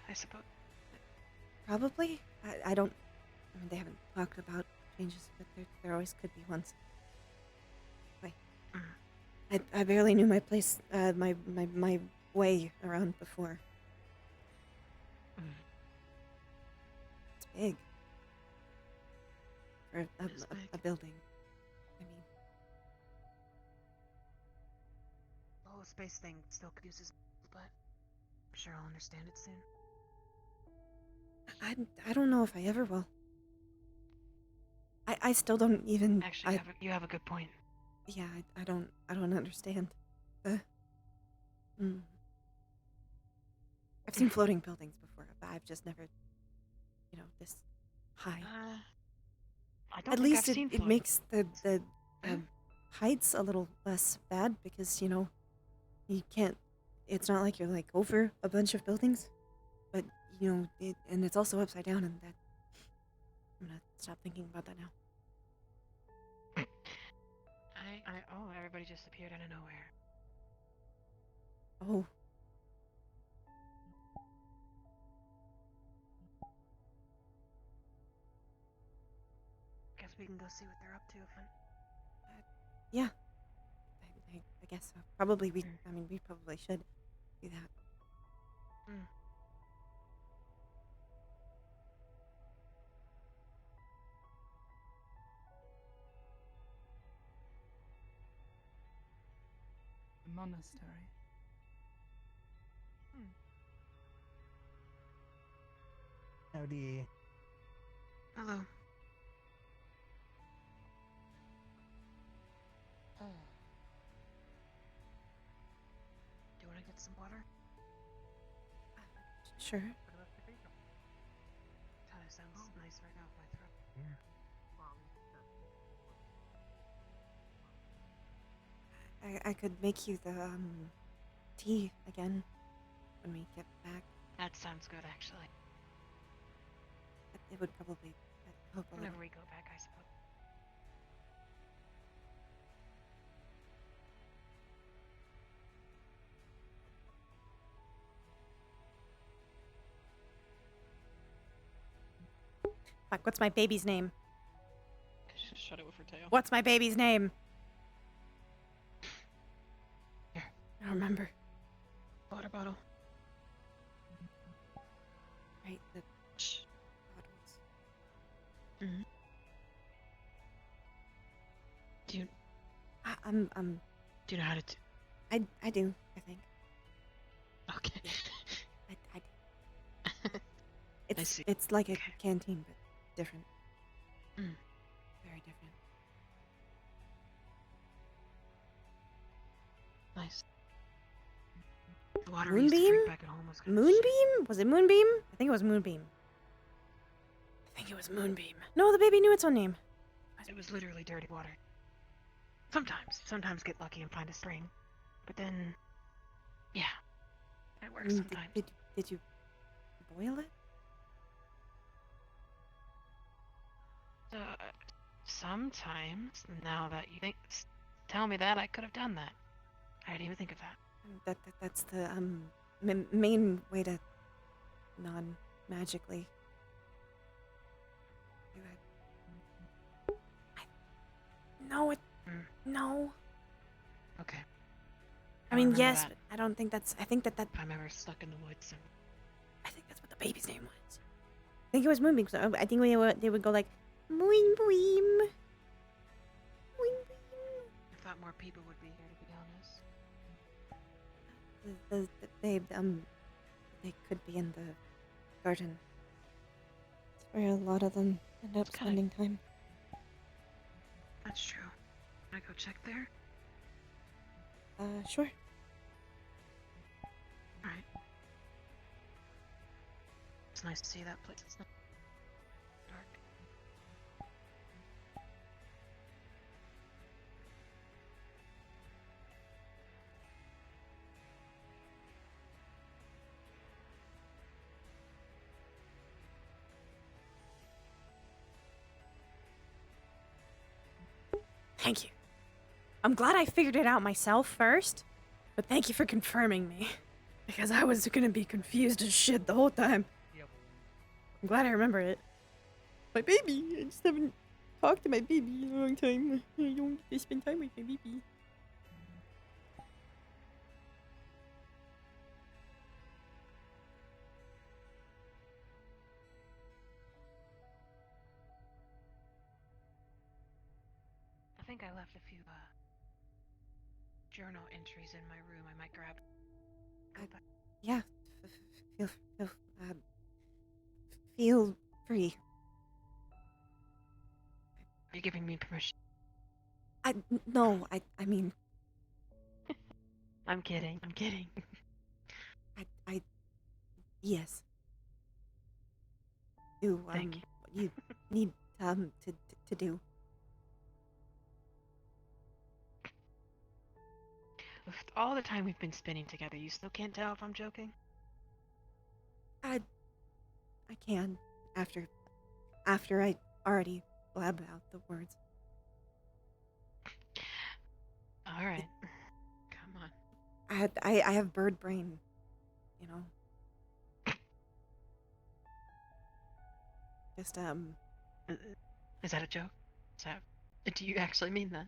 I suppose. Probably. I don't. I mean, they haven't talked about changes, but there always could be ones. Wait. I barely knew my place, my way around before. It's big. For a building. I mean. The whole space thing still confuses me, but I'm sure I'll understand it soon. I don't know if I ever will. I still don't even. Actually, you have a good point. Yeah, I don't understand. I've seen floating buildings before, but I've just never, this high. I don't At think least I've seen it makes the heights a little less bad because, you can't, it's not like you're like over a bunch of buildings, but, and it's also upside down, and that, I'm gonna stop thinking about that now. Oh, everybody just appeared out of nowhere. Oh. Guess we can go see what they're up to. Yeah. I guess so. Probably we probably should do that. The monastery. Howdy. Hello. Do you want to get some water? Sure. Kind of sounds nice right now in my throat. Yeah. I could make you the tea again when we get back. That sounds good, actually. It would probably help a little. Whenever we go back, I suppose. Fuck, what's my baby's name? Shut it with her tail. What's my baby's name? Here. I don't remember. Water bottle. Right, the bottles. Do you... I'm... Do you know how to... I do, I think. Okay. I do. I see. It's like a canteen, but different. Very different. Nice. The water Moonbeam? we used to drink back at home was good. Moonbeam? Was it Moonbeam? I think it was Moonbeam. No, the baby knew its own name. It was literally dirty water. Sometimes get lucky and find a spring. But then, yeah, it works sometimes. Did you boil it? Sometimes, now that you tell me that, I could have done that. I didn't even think of that. That's the main way to non-magically do it. No. Okay. I mean, yes, but I don't think that's... I think that... If I'm ever stuck in the woods... I think that's what the baby's name was. I think it was Moonbeam. So I think they would go like, Moonbeam. I thought more people would be here, to be honest. They could be in the garden. It's where a lot of them end up spending time. That's true. Can I go check there? Sure. Alright. It's nice to see that place. It's not dark. Thank you. I'm glad I figured it out myself first, but thank you for confirming me. Because I was gonna be confused as shit the whole time. Yep. I'm glad I remember it. My baby! I just haven't talked to my baby in a long time. I don't get to spend time with my baby. I think I left a few journal entries in my room. I might grab. Yeah, feel, feel, uh, feel free. Are you giving me permission? No, I mean, I'm kidding. I'm kidding. yes. Do, Thank you. what you need, to do. With all the time we've been spending together, you still can't tell if I'm joking? I can, after I already blab out the words. All right. Come on. I have bird brain, you know. Just, Is that a joke? Do you actually mean that?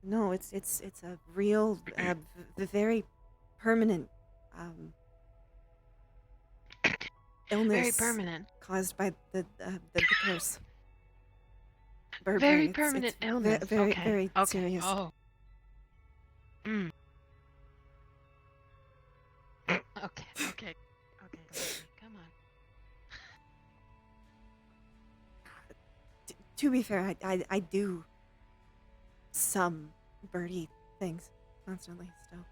no, it's a real, very permanent, illness. Very permanent. Caused by the curse. Bird Very brain, permanent it's illness. very, okay. very Okay. serious. Oh. Mm. Okay. Okay. Come on. To be fair, I do some birdie things constantly still.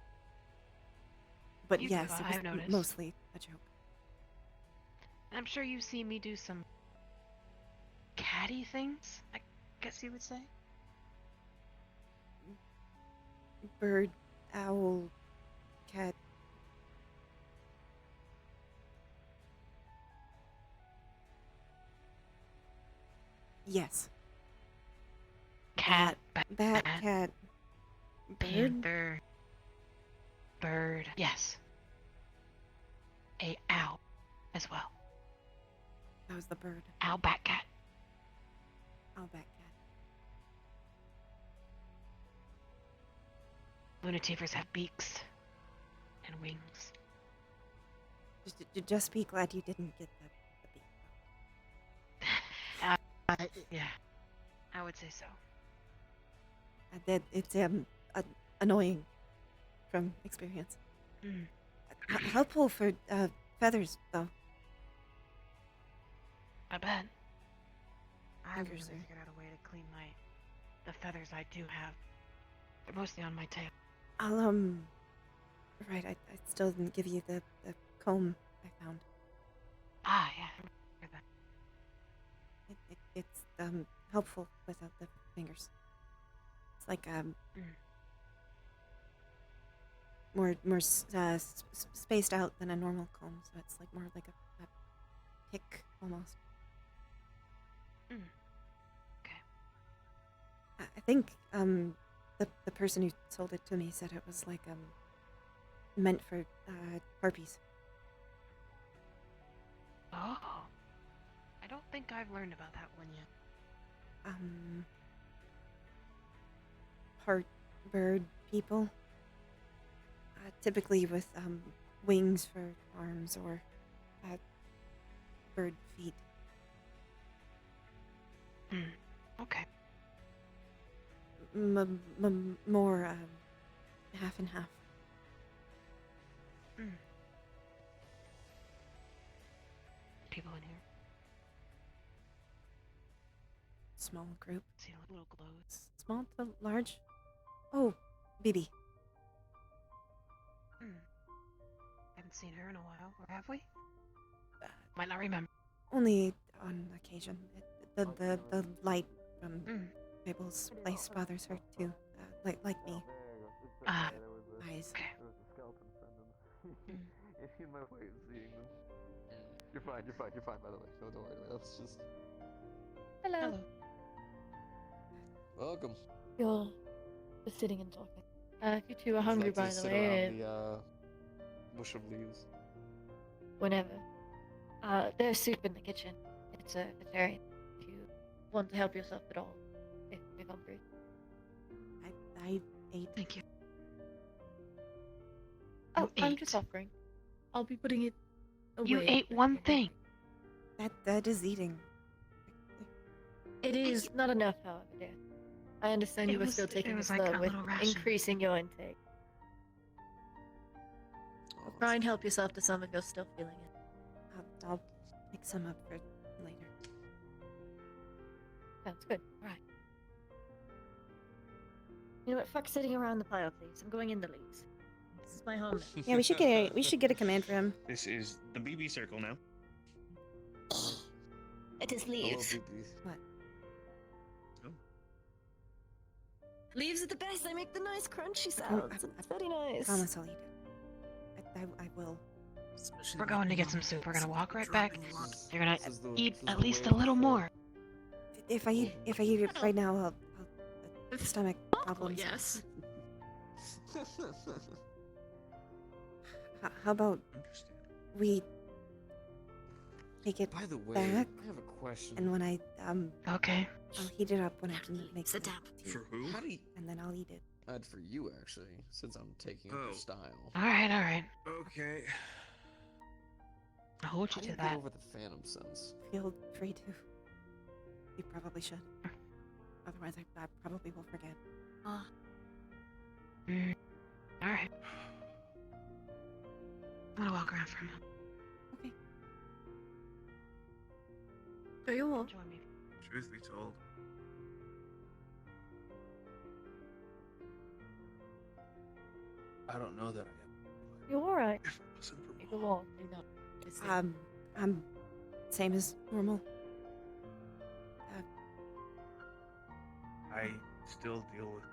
But You do, yes, it I've was noticed. mostly a joke. I'm sure you've seen me do some catty things, I guess you would say. Bird, owl, cat. Cat, Yes. Bat, bat, cat, bird. panther, bird. Yes. A owl as well. That was the bird. Owl, bat, cat. Owl, bat, cat. Lunativers have beaks and wings. Just be glad you didn't get the beak. Yeah, I would say so. That it's annoying from experience. Mm. Helpful for feathers though. I bet. I haven't really Fingers are- figured out a way to clean the feathers I do have. They're mostly on my tail. I'll right, I still didn't give you the comb I found. Ah, yeah. I remember that. It's helpful without the fingers. It's like more spaced out than a normal comb, so it's like more like a pick almost. Mm. Okay. I think the person who sold it to me said it was like meant for harpies. Oh. I don't think I've learned about that one yet. Heart bird people. Typically with wings for arms or bird feet. Okay. More half and half. People in here. Small group. See little glows. Small to large. Oh, BB. Haven't seen her in a while, or have we? Might not remember. Only on occasion. The light from Mabel's place bothers her too. Like me. Eyes. Okay. If you my way of seeing them. You're fine, by the way. No, don't worry, that's just... Hello. Welcome. You're just sitting and talking. You two are hungry, Like to by the sit way. around bush of leaves? Whenever. There's soup in the kitchen. It's a vegetarian. If you want to help yourself at all, if hungry. I ate. Thank you. Oh, You I'm ate. just offering. I'll be putting it away. You ate one thing. That is eating. It is not enough, however, dear. I understand you were still taking it was like slow a with little ration. increasing your intake. Oh, Try and help yourself to some if you're still feeling it. I'll pick some up for later. Sounds good. Alright. You know what? Fuck sitting around the pile, please. I'm going in the leaves. This is my home now. Yeah, we should get a command for him. This is the BB circle now. It is Hello, leaves. BB. What? Leaves are the best. They make the nice crunchy I- sounds. I- It's very nice. Promise I'll eat it. I will. Especially We're the going to get one some soup. We're gonna that's walk right back. dropping a lot. You're gonna This is the- eat this is at the least way a of little the more. If I eat it right now, I'll stomach Oh, problems. yes. How about Understand. we take it By the way, back, I have a question. and when I Okay. I'll heat it up when I can make Sit the down. tea, For who? How do you... and then I'll eat it. For you, actually, since I'm taking up Oh. your style. All right. Okay. I'll hold How you do to you that. get over the phantom sense? Feel free to. You probably should. Otherwise, I probably will forget. All right. I'm gonna walk around for a moment. Okay. Are you all? Join me. Truth be told, I don't know that I am. You're alright. If it wasn't for You go Mom. on. Do not. Just sit. I'm same as normal. I still deal with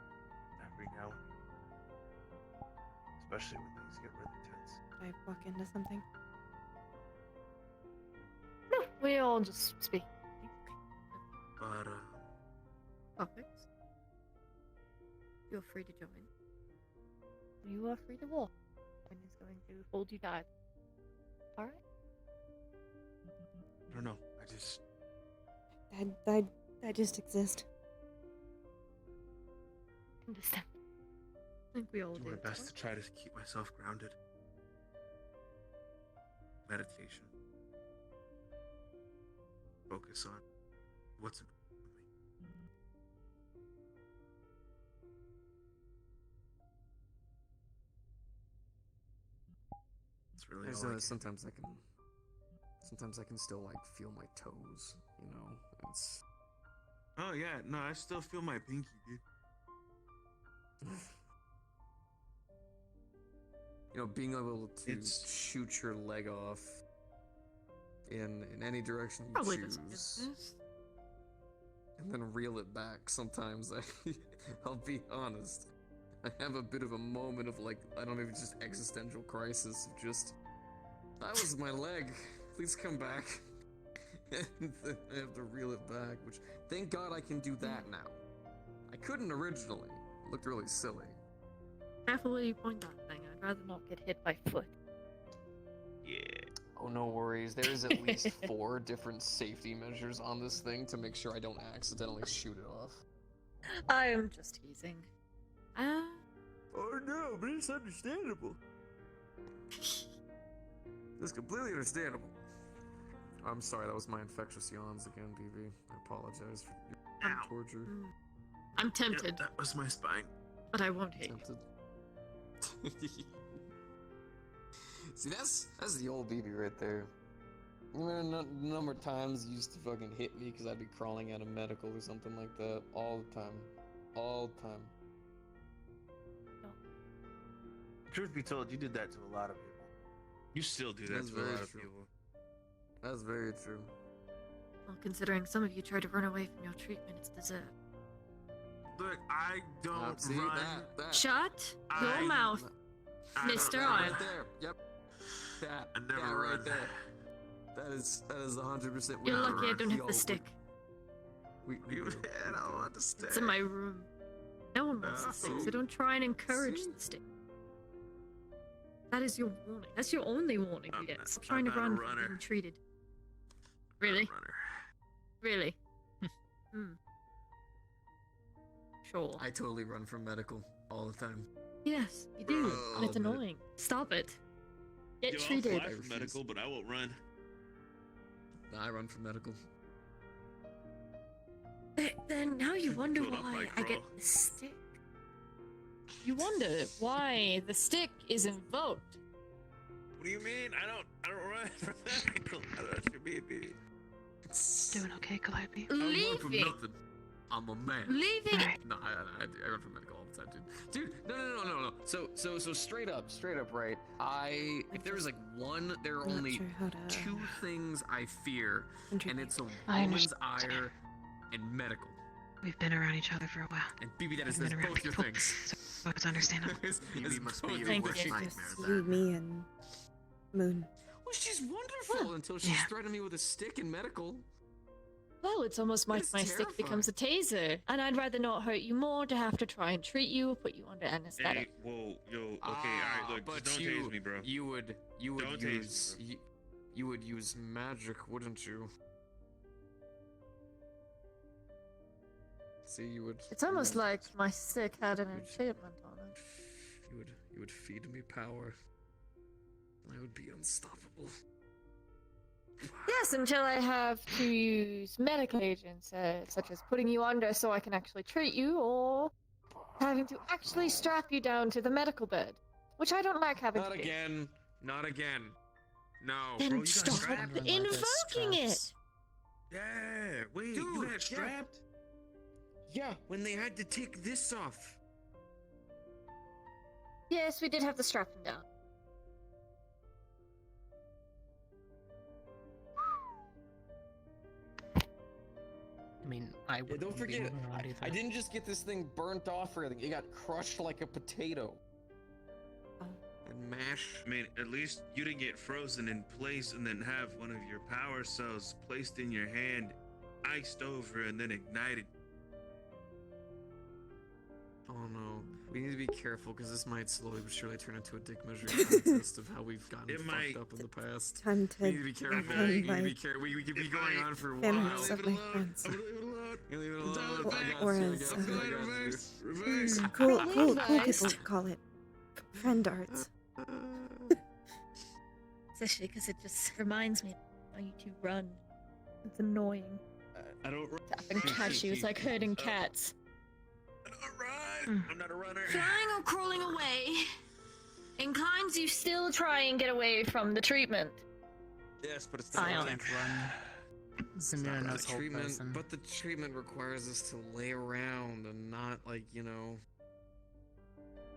every now and then. Especially when things get really tense. Did I walk into something? No, we all just speak. But, Topics. You're free to join. You are free to walk. And is going to hold you tight. Alright? I don't know. I just... I just exist. Understand. I think we all do do. my best to try to keep myself grounded. Meditation. Focus on what's important to me. It's really all I can do. Sometimes I can still like feel my toes, you know. It's Oh yeah, no, I still feel my pinky, dude. you know, being able to It's- shoot your leg off in any direction you Probably choose, doesn't business. and then reel it back. Sometimes I'll be honest, I have a bit of a moment of like, I don't know, just existential crisis of just, that was my leg, please come back. And then I have to reel it back, which, thank God I can do that now. I couldn't originally. It looked really silly. Careful where you point that thing. I'd rather not get hit by foot. Yeah. Oh, no worries. There is at least 4 different safety measures on this thing to make sure I don't accidentally shoot it off. I am just teasing. Oh no, but it's understandable. It's completely understandable. I'm sorry, that was my infectious yawns again, BB. I apologize for your Ow. torture. I'm Yep, tempted, that was my spine. but I won't hit you. Tempted. See, that's the old BB right there. You remember the number of times you used to fucking hit me because I'd be crawling out of medical or something like that all the time. All the time. Truth be told, you did that to a lot of people. You still do that That's to a very lot of true. people. That's very true. Well, considering some of you tried to run away from your treatment, it's deserved. Look, I don't See, run. that. Shut I- your mouth, I don't Mr. run. Iron. Right there. Yep. That. I never that run. right there. That is 100%. You're Nah, lucky I don't have Yo, the stick. We You do. I don't understand. It's in my room. No one wants the stick, so don't try and encourage See? the stick. That is your warning. That's your only warning you get. Stop trying to I'm not a run from runner. being treated. I'm not a Really? runner. Really? Sure. I totally run from medical all the time. Yes, you do. Bro. And it's annoying. Stop it. Get Yo, I'll treated. fly I for refuse. medical, but I won't run. Nah, I run from medical. Then now you wonder Pulled up why like I get crawl. the stick. You wonder why the stick is invoked. What do you mean? I don't run from medical. I don't should be. Doing okay, Calliope? I run from Leaving. nothing. I'm a man. Leaving. Alright. No, I run from medical all the time, dude. No. So straight up, right? If there was like one, there are Not only sure how to two things I fear, and contribute. it's a I woman's understand. ire and medical. We've been around each other for a while. And BB, that is We've that's been around both your people, things. so it's understandable. It's BB must be both your Thank worst you. nightmare. Just you, me, and Moon. Well, she's wonderful until she's Yeah. threatening me with a stick in medical. Well, it's almost like That's my stick becomes a taser, and I'd rather not hurt you more to have to try and treat you or put you under Hey, anesthetic. whoa, yo, okay, alright, look, but just don't tase me, bro. You would Don't tase me, use you would use magic, wouldn't you? See, you would. It's almost you would- like my stick had an Would- enchantment on it. You would feed me power. I would be unstoppable. Yes, until I have to use medical agents, such as putting you under so I can actually treat you, or having to actually strap you down to the medical bed, which I don't like having Not to do. again. Not again. No. Then Bro, you got stop strapped? invoking it. Yeah, wait, Dude, you yeah. got strapped? Yeah, when they had to take this off. Yes, we did have to strap him down. I mean, I Yeah, wouldn't don't be forget, moving around either. I didn't just get this thing burnt off or anything. It got crushed like a potato. Oh. And mashed. I mean, at least you didn't get frozen in place and then have one of your power cells placed in your hand, iced over, and then ignited. Oh no. We need to be careful because this might slowly but surely turn into a dick measuring contest of how we've gotten It fucked might. up in the past. Time We need to to be careful. defend We need to my be careful. We could be going on for a family while. stuff. Leave it my alone. friends. I'm gonna leave it alone. You leave it It's alone. all I back. got Or you, I as, got uh, you, I got you. Reverse, reverse. Cool Realized. people call it friend arts. Especially because it just reminds me of how you two run. It's annoying. I don't run. Tap and catch you. It's like herding cats. I don't run. I'm not a runner. Flying or crawling away inclines you still try and get away from the treatment. Yes, but it's Ion. Can't run. Zamira But knows the whole treatment, person. but the treatment requires us to lay around and not like, you know.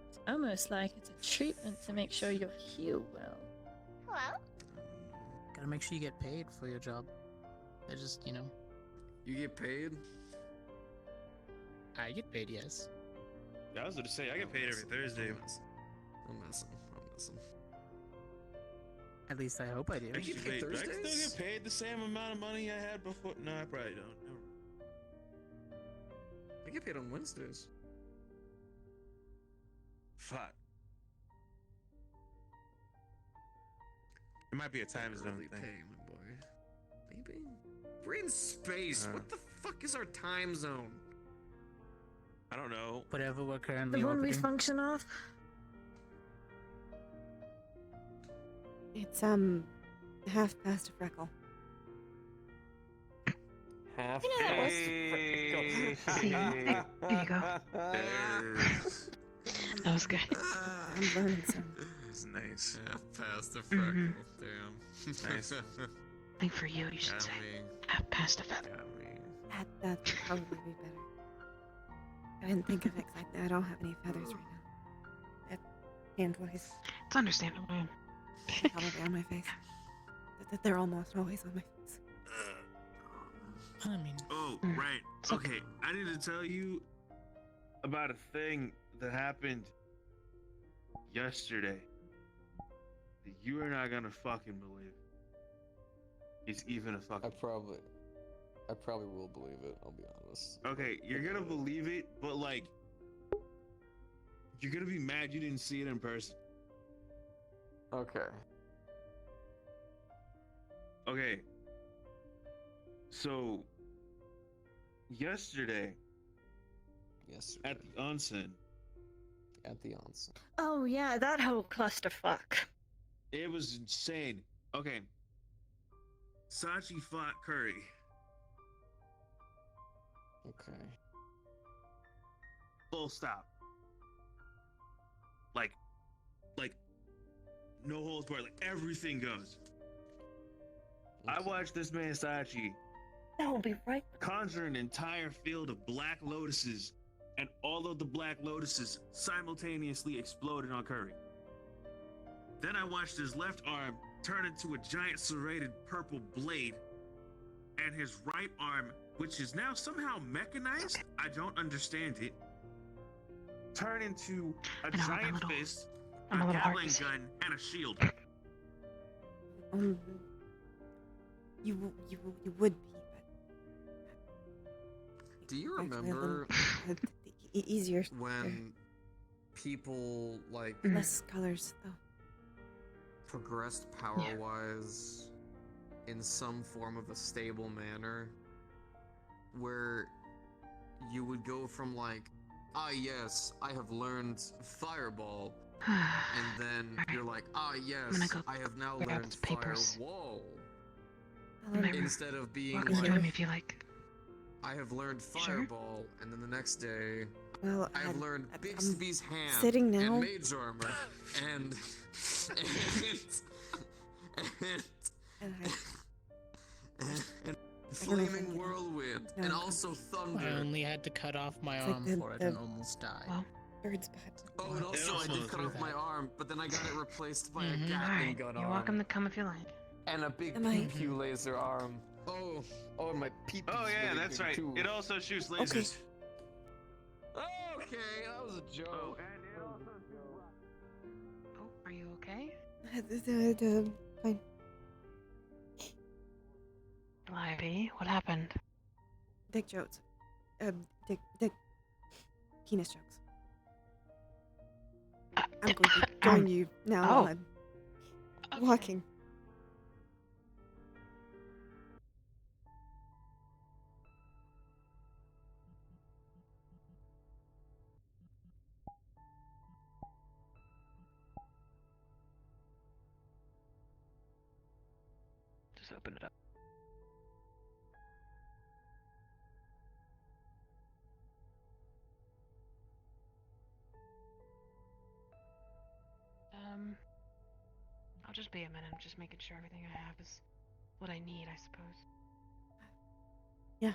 It's almost like it's a treatment to make sure you heal well. Hello? Gotta make sure you get paid for your job. I just, You get paid? I get paid, yes. Yeah, I was gonna say I get paid every Thursday. I'm messing. At least I hope I do. Are you Actually, paid wait, do I still Thursdays? get paid the same amount of money I had before? No, I probably don't. Never. I get paid on Wednesdays. Fuck. It might be a time zone Early thing. pay, my boy. Maybe. We're in space. What the fuck is our time zone? I don't know. Whatever we're currently The one we orbiting. function off? It's half past a freckle. Half. You know that was- See, there you go. That was good. I'm learning some. It's nice. Half past a freckle. Mhm. Damn. Nice. I think for you, you should Got say, me. half past a feather. Got me. That would probably be better. I didn't think of it 'cause I don't have any feathers right now. Hand-wise, It's understandable. Man. probably on my face. They're almost always on my face. I mean, Oh, Mm. right. It's okay. Okay, I need to tell you about a thing that happened yesterday that you are not gonna fucking believe. It's even a I fucking. probably will believe it. I'll be honest. Okay, you're gonna believe it, but like, you're gonna be mad you didn't see it in person. Okay. Okay. So, yesterday Yesterday. at the onsen, At the onsen. Oh yeah, that whole clusterfuck. it was insane. Okay. Sachi fought Curry. Okay. Full stop. Like, no holds barred. Like, everything goes. I watched this man Sachi That will be right. conjure an entire field of black lotuses, and all of the black lotuses simultaneously exploded on Curry. Then I watched his left arm turn into a giant serrated purple blade, and his right arm, which is now somehow mechanized, I don't understand it, turn into a I know, I'm a giant little- fist, I'm a a little hard Gatling to see. gun, and a shield. Um, you would be, but Do you actually a little, remember easier when people like less colors though. progressed power-wise in some form of a stable manner, where you would go from like, ah yes, I have learned Fireball, and then Alright. you're like, ah yes, gonna go I have now grab learned the papers. Firewall. Whatever. Instead of being Welcome to like, join me if you like. I have learned Sure. Fireball, and then the next day, Well, I have learned I'm Bixby's hand sitting now. and Mage Armor, and and and I don't know if I Flaming can- Whirlwind, No, and I'm also I Thunder. only had to cut off my It's like arm the- for it the- and almost died. Well, bird's butt. Oh, and also I also did cut through off my that. arm, but then I got it replaced by a Mhm. Gatling alright. gun You're arm. welcome to come if you like. And a big Am I- pew pew laser arm. Oh, and my pee pee's Oh yeah, really that's big right. too. It also shoots Okay. lasers. Okay, that was a joke. Oh, are you okay? Fine. Calliope, what happened? Dick jokes. Dick penis jokes. I'm going to join you now oh. while I'm walking. Just open it up. I'll just be a minute. I'm just making sure everything I have is what I need, I suppose. Yeah.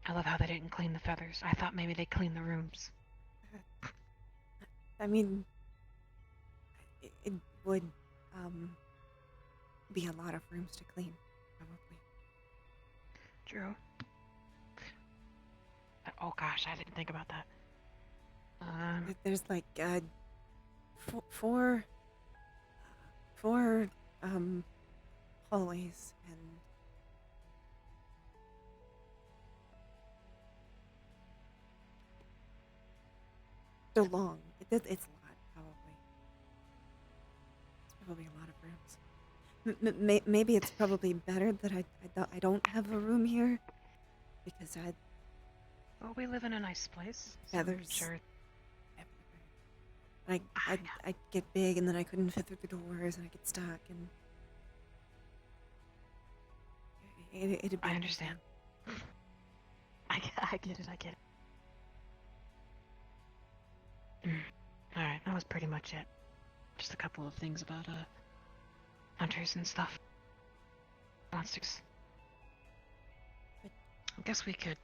I love how they didn't clean the feathers. I thought maybe they cleaned the rooms. I mean, it would be a lot of rooms to clean, probably. True. Oh gosh, I didn't think about that. There's like four hallways and they're long. It's a lot, probably. It's probably a lot of rooms. Maybe it's probably better that I don't have a room here because Well, we live in a nice place. So I'm feathers sure. everywhere. I'd get big and then I couldn't fit through the doors and I get stuck and it'd be I understand. I get it. Alright, that was pretty much it. Just a couple of things about, hunters and stuff. Monsters. I guess we could,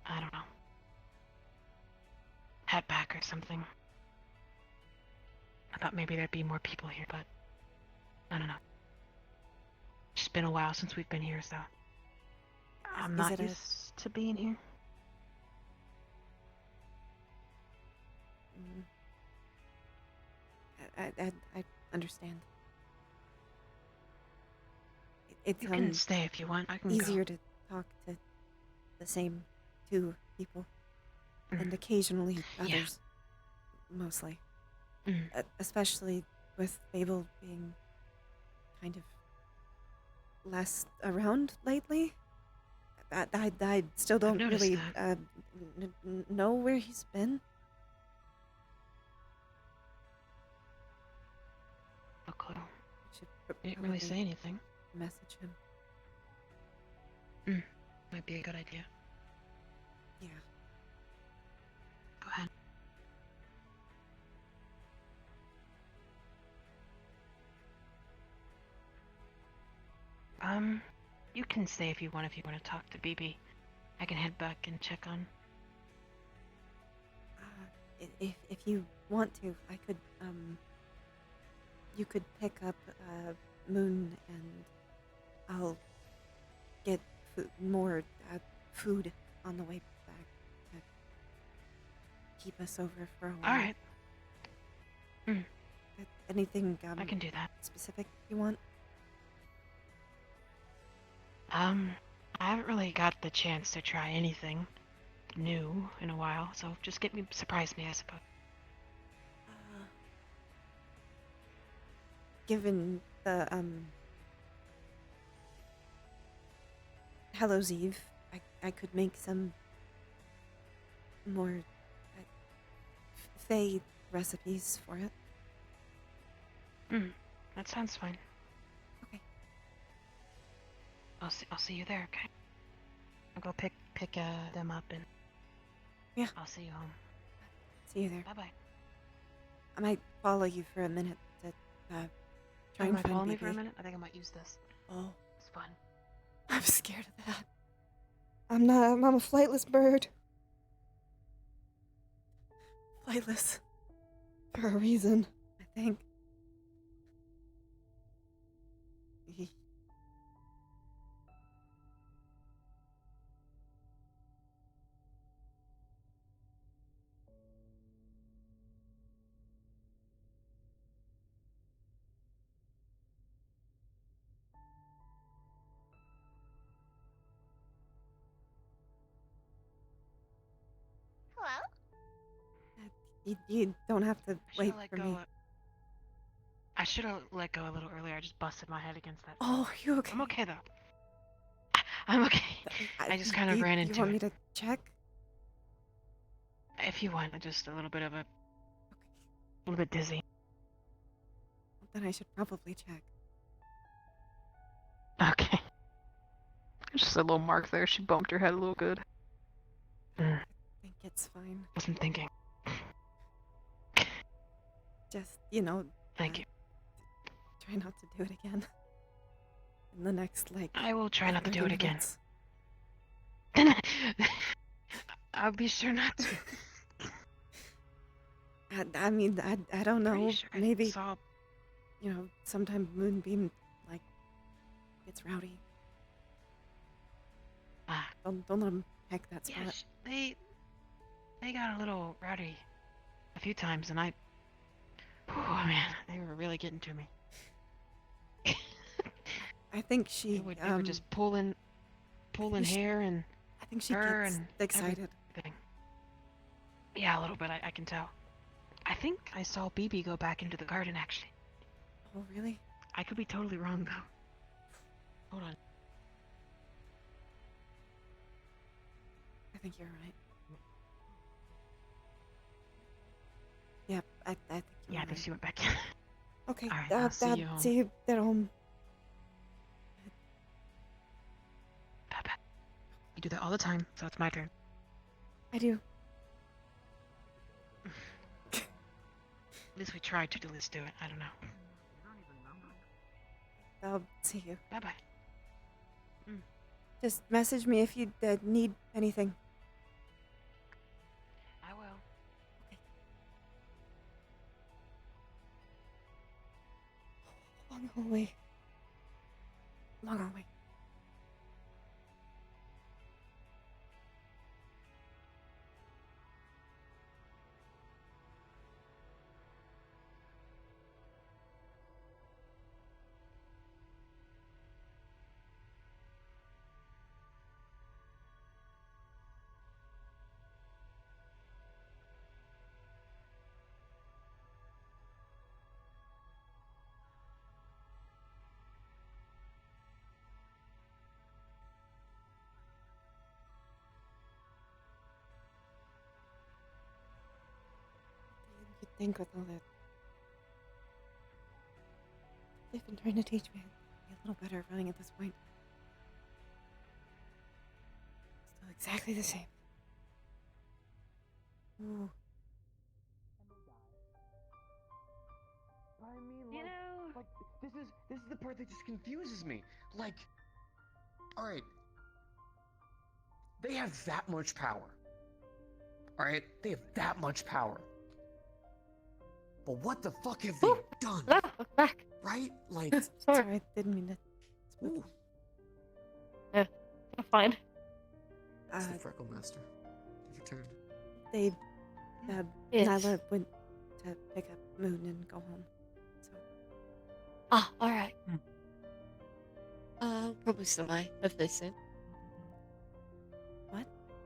I don't know, head back or something. I thought maybe there'd be more people here, but I don't know. It's been a while since we've been here, so I'm Is not it a- used to being here. Mm, I understand. It's You can stay if you want. I can easier go. to talk to the same two people, Mm. and occasionally Yeah. others, mostly. Mm. Especially with Fable being kind of less around lately. I still don't noticed really that. know where he's been. No clue. Should You didn't really probably say anything. message him. Might be a good idea. Yeah. Go ahead. You can stay if you want to talk to BB. I can head back and check on. If you want to, I could you could pick up Moon, and I'll get more food on the way back to keep us over for a while. All right. Anything I can do that. specific you want? I haven't really got the chance to try anything new in a while, so just surprise me, I suppose. Given the Hallows Eve, I could make some more Fae recipes for it. That sounds fine. Okay. I'll see you there, okay? I'll go pick them up and Yeah. I'll see you home. See you there. Bye bye. I might follow you for a minute to try You and might find follow me BB. for a minute? I think I might use this. Oh, It's fun. I'm scared of that. I'm a flightless bird. Flightless. For a reason, I think. You don't have to wait for me. I should have let go a little earlier. I just busted my head against that. Oh, are you okay? I'm okay though. I'm okay. I just kind of ran into You want it. me to check? If you want, just a little bit dizzy. Then I should probably check. Okay. Just a little mark there. She bumped her head a little good. I think it's fine. Wasn't thinking. Just, Thank you. try not to do it again. In the next, I will try not to do 30 it again. minutes. I'll be sure not to. I mean, I don't know. Pretty sure I Maybe, saw. sometime Moonbeam, gets rowdy. Don't let him heck that spot. Yeah, they got a little rowdy a few times, and oh man, they were really getting to me. I think she, They were just pulling hair and I think she her gets and excited. everything. Yeah, a little bit. I can tell. I think I saw BB go back into the garden, actually. Oh, really? I could be totally wrong, though. Hold on. I think you're right. Yep, I think you're Yeah, I right. think she went back in. Okay, All right, I'll see you home. see you at home. Bye-bye. You do that all the time, so it's my turn. I do. At least we tried to at least do it. I don't know. I'll see you. Bye-bye. Just message me if you need anything. I will. Long hallway. Long hallway. think with all that they've been trying to teach me, I'd be a little better at running at this point. Still exactly the same. Ooh. I mean, You know, like this is the part that just confuses me. Like, all right, they have that much power. All right, they have that much power. But what the fuck have they done? Ah, welcome back. Right? Like, Sorry. Sorry, I didn't mean to. ooh, I'm fine. It's the Freckle Master. You've returned. They, Yes. Nyla went to pick up Moon and go home. So Ah, alright. Probably survive if they soon. what?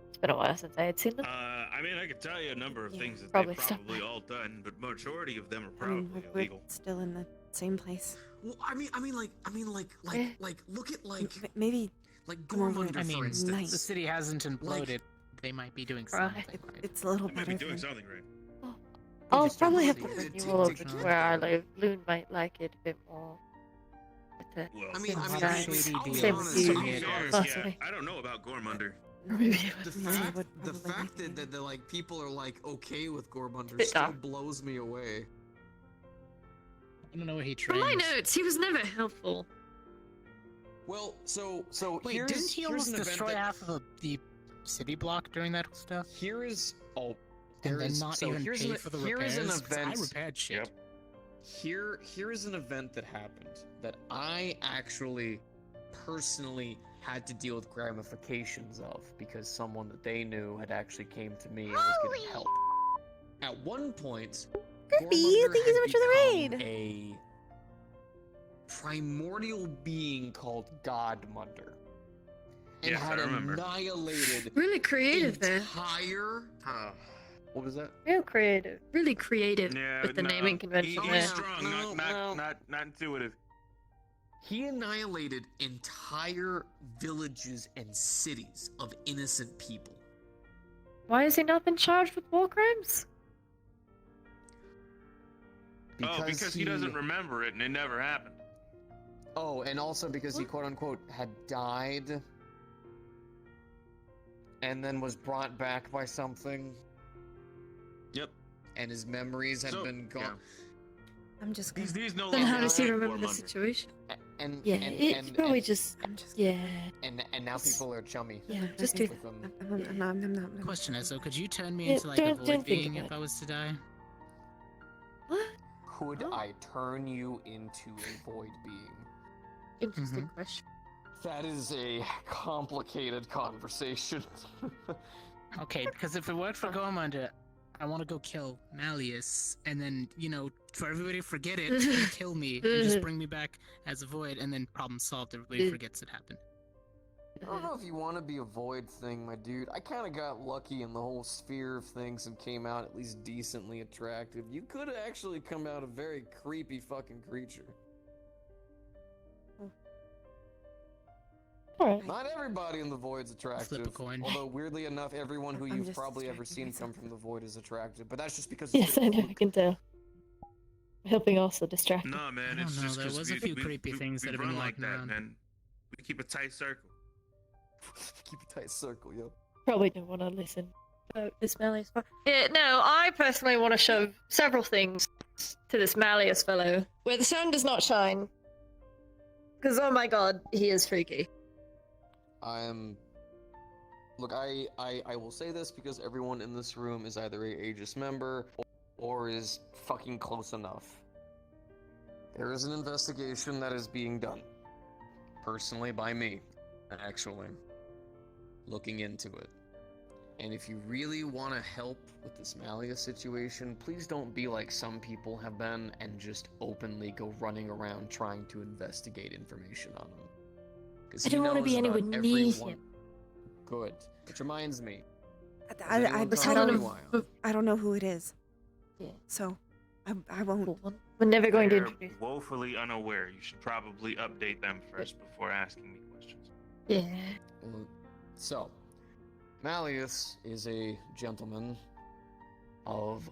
It's been a while since I had seen them. I mean, I could tell you a number of Yeah, things that probably they've stuff probably like- all done, but majority of them are I mean, probably we're illegal. still in the same place. Well, like, look at like Maybe come over Gormunder, at I mean, for instance. night. The city hasn't imploded. They might be doing Right. something. Right? it's a little They might be better doing for something right. I'll just probably don't have to see bring it. you all over Tick, to tick, where I tick. live. Loon might like it a bit more. But, Well, I mean, Seems I'll like be shady honest, deal. I'll Same be with honest, you. I'll be honest. Possibly. I don't know about Gormunder. Maybe The Nyla fact, would the probably fact like that the like people are like okay with Gormunder Bit still dark. blows me away. I don't know what he From trains. my notes, he was never helpful. Well, so Wait, here's didn't he here's almost an event destroy that, half of the city block during that stuff? here is And there then is not so even here's pay an, for the here repairs? is an 'Cause event. I repaired shit. Yep. Here is an event that happened that I actually personally had to deal with ramifications of because someone that they knew had actually came to me and was getting help. At one point, Kirby, Gormunder thank you so had much for the become raid. A primordial being called Godmunder. And Yes, I had remember. annihilated Really creative there. entire what was that? real creative. Really creative Yeah, with the no, naming convention He's there. strong, No, not intuitive. He annihilated entire villages and cities of innocent people. Why has he not been charged with war crimes? Because he doesn't remember it and it never happened. Oh, and also because he quote unquote had died and then was brought back by something. Yep. And his memories had So, been gone. yeah. I'm just gonna. These no Then longer how does he fit remember the Gormunder. situation? And Yeah, and, it's and, probably and, just. I'm just. Yeah. and now people are chummy Yeah, just do with them. I'm not. Question is, so could you turn me Yeah, into like a don't void think being about if I was to die? What? Could I turn you into a void being? Interesting Mhm. question. That is a complicated conversation. Okay, because if it worked for Gormunder, I want to go kill Malleus, and then, for everybody to forget it, and kill me, and just bring me back as a void, and then problem solved, everybody forgets it happened. I don't know if you want to be a void thing, my dude. I kind of got lucky in the whole sphere of things and came out at least decently attractive. You could have actually come out a very creepy fucking creature. Alright. Not everybody in the void's attractive. Flip a coin. Although weirdly enough, everyone who I'm you've just probably ever distracting seen come myself. from the void is attractive. But that's just because Yes, I it's know, I can tell. Helping also distract. Nah, man, I it's don't know, just there 'cause was a we- few we- creepy we- things we that have been run like walking that, around. man. We keep a tight circle. keep a tight circle, yo. Probably don't want to listen about this Malleus fellow. Yeah, no, I personally want to show several things to this Malleus fellow where the sun does not shine. Because, oh my god, he is freaky. Look, I will say this because everyone in this room is either a Aegis member or is fucking close enough. There is an investigation that is being done. Personally by me, actually. Looking into it. And if you really want to help with this Malleus situation, please don't be like some people have been and just openly go running around trying to investigate information on him. 'Cause I he don't want to knows be about anywhere near everyone. him. Good. Which reminds me. I anyone don't telling you know. why I'm- I don't know who it is. Yeah. So, I won't. We're never going to They're introduce. woefully unaware. You should probably update them first before asking me questions. Yeah. So, Malleus is a gentleman of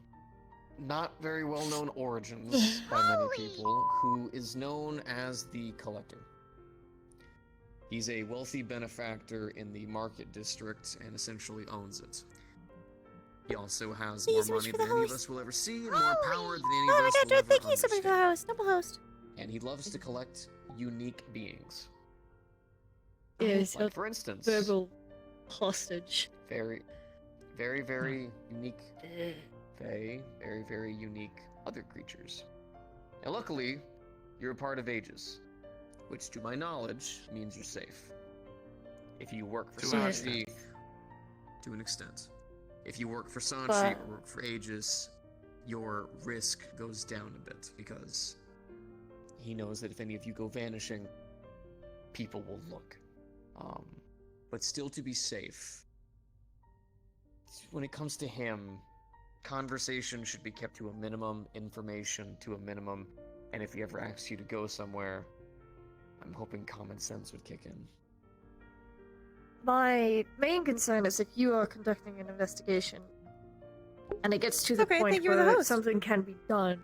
not very well-known origins by many people, who is known as the Collector. He's a wealthy benefactor in the market district and essentially owns it. He also has Thank you more so much money for than the any of host. us will ever see, and more power than any Oh of my us god, will Joe, ever thank you so much for the understand. host. Double host. And he loves to collect unique beings. Yes, Like, for instance, verbal hostage. very, very, very unique fae, very, very unique other creatures. Now, luckily, you're a part of Aegis, which, to my knowledge, means you're safe. If you work for To an Sachi, to an extent. If you work for Sachi or work for Aegis, your risk goes down a bit, because he knows that if any of you go vanishing, people will look. But still, to be safe, when it comes to him, conversation should be kept to a minimum, information to a minimum, and if he ever asks you to go somewhere, I'm hoping common sense would kick in. My main concern is if you are conducting an investigation and it gets to the Okay, point thank you for the where host. something can be done,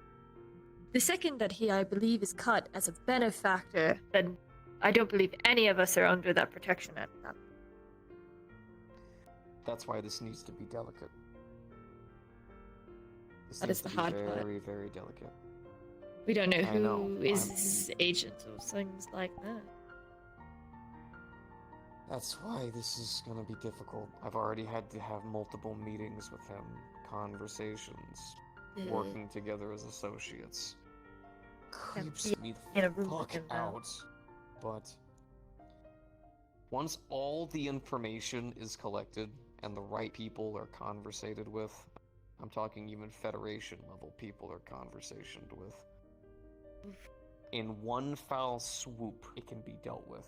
the second that he, I believe, is cut as a benefactor, then I don't believe any of us are under that protection at that point. That's why this needs to be delicate. This That needs is the to be hard part. very, very delicate. We don't know I know, who is agent or things like that. That's why this is gonna be difficult. I've already had to have multiple meetings with him, conversations, working together as associates. Creeps me in a the room with fuck him now. out. But once all the information is collected and the right people are conversated with, I'm talking even Federation level people are conversationed with, in one foul swoop it can be dealt with.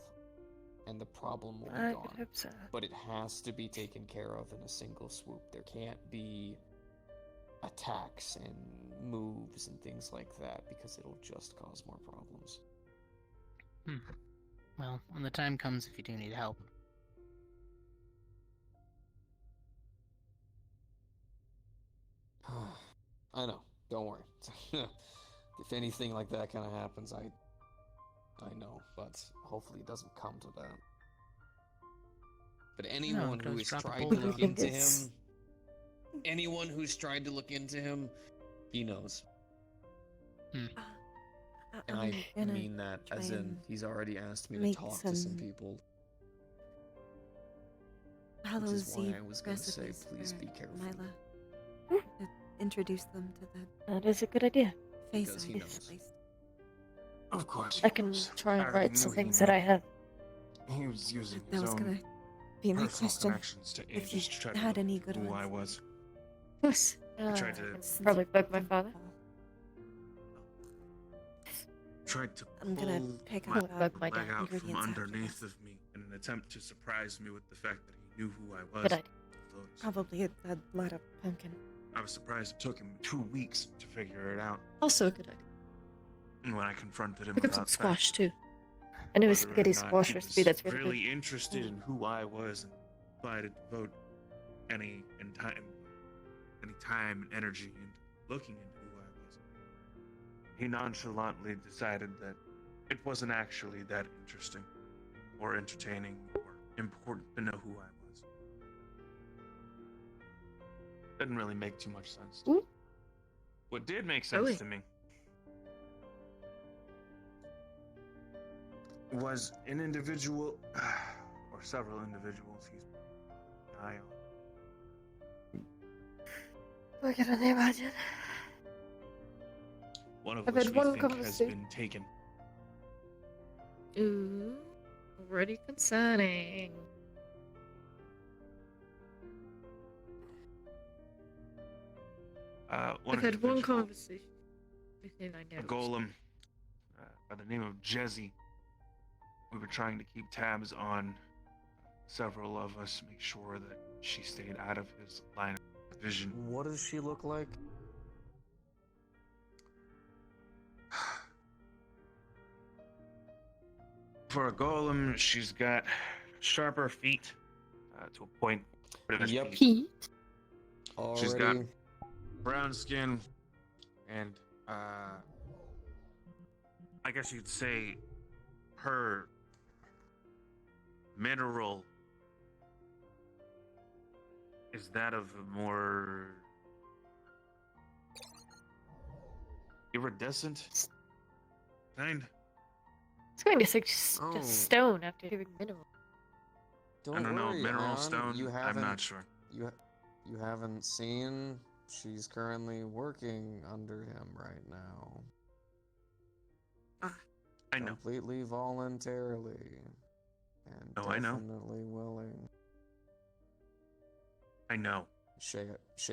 And the problem will be I gone. would hope so. But it has to be taken care of in a single swoop. There can't be attacks and moves and things like that, because it'll just cause more problems. Well, when the time comes, if you do need help. I know. Don't worry. If anything like that kind of happens, I know, but hopefully it doesn't come to that. But anyone who don't has drop a tried to bullet look on into them. him, anyone who's tried to look into him, he knows. And I'm I gonna mean that as try in, and he's already asked me to make talk to some some people. Hallows Which is why Eve I was gonna say, recipes please for be careful. Mila. Introduce them to the That is a good idea. face Because he I knows. displaced. Of course. I can try and already write some knew he things that I have. He was using That his was own gonna be my personal question. connections to If you Aegis to try to had look any good who ones. I was. Of course. tried to- I can probably bug my father. Tried to I'm gonna pull pick my up Bug my leg dad. out from ingredients after underneath this. of me in an attempt to surprise me with the fact that he knew who I was. Good idea. Lotus. Probably a lot of pumpkin. I was surprised it took him 2 weeks to figure it out. Also a good idea. And when I confronted him Pick up some about squash fact, too. I knew a whether or spaghetti not squash he recipe was that's really really good. interested in who I was and decided to devote any time and energy into looking into who I was. He nonchalantly decided that it wasn't actually that interesting or entertaining or important to know who I was. Didn't really make too much sense to me. Ooh. What did make sense Really? to me was an individual, or several individuals he's an eye on. I can only imagine. One of I've which had we one think has conversation. been taken. Ooh, already concerning. One I've had one individual, conversation with him I a know. golem by the name of Jezzy. We were trying to keep tabs on several of us, make sure that she stayed out of his line of vision. What does she look like? For a golem, she's got sharper feet to a point. Yep. Pete. She's got Already. brown skin, And I guess you'd say her mineral is that of a more iridescent kind. It's going to say Oh. just stone after hearing mineral. Don't I don't know, worry, mineral Ann, stone. You I'm haven't, not sure. You haven't seen. She's currently working under him right now. I know. Completely voluntarily. And Oh, I know. definitely willing. I know. Shay